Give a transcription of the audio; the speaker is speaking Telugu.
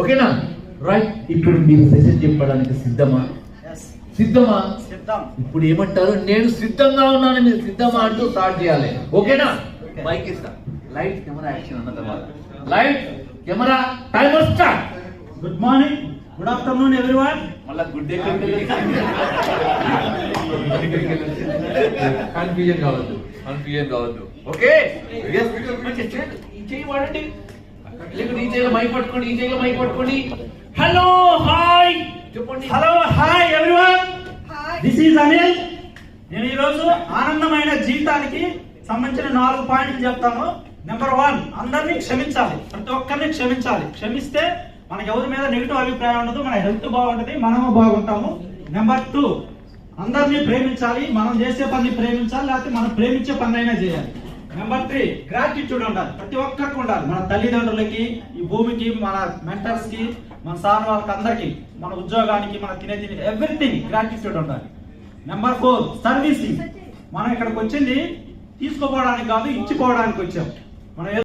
ఓకేనా? రైట్. ఇప్పుడు మీరు సెషన్ చెప్పడానికి సిద్ధమా? సిద్ధమా? ఇప్పుడు ఏమంటారు? నేను సిద్ధంగా ఉన్నాను, మీరు సిద్ధమా అంటూ స్టార్ట్ చేయాలి. ఓకేనా? మైక్ ఇస్తా. లైట్ కెమెరా యాక్షన్ అన్న తర్వాత light camera timer start. Good morning, good afternoon everyone. మళ్ళా గుడ్ డే కన్ఫ్యూజన్ కావద్దు. ఓకే, చేయి వాడండి. ఈ చేయిలో మైక్ పట్టుకోండి, ఈ చేయిలో మైక్ పట్టుకోండి. హలో హాయ్ చెప్పండి. Hello hi everyone, this is Anil. నేను ఈరోజు ఆనందమైన జీవితానికి సంబంధించిన 4 పాయింట్లు చెప్తాను. నెంబర్ 1, అందరినీ క్షమించాలి. ప్రతి ఒక్కరిని క్షమించాలి. క్షమిస్తే మనకి ఎవరి మీద నెగిటివ్ అభిప్రాయం ఉండదు, మన హెల్త్ బాగుంటుంది, మనము బాగుంటాము. నెంబర్ 2, అందరినీ ప్రేమించాలి. మనం చేసే పని ప్రేమించాలి, లేకపోతే మనం ప్రేమించే పని అయినా చేయాలి. నెంబర్ 3, గ్రాటిట్యూడ్ ఉండాలి. ప్రతి ఒక్కరికి ఉండాలి. మన తల్లిదండ్రులకి, ఈ భూమికి, మన మెంటర్స్ కి, మన సార్ వాళ్ళకి, అందరికి, మన ఉద్యోగానికి, మన తినే ఎవ్రీథింగ్ గ్రాటిట్యూడ్ ఉండాలి. Number 4, servicing. మనం ఇక్కడికి వచ్చింది తీసుకోపోవడానికి కాదు, ఇచ్చిపోవడానికి వచ్చాం. మనం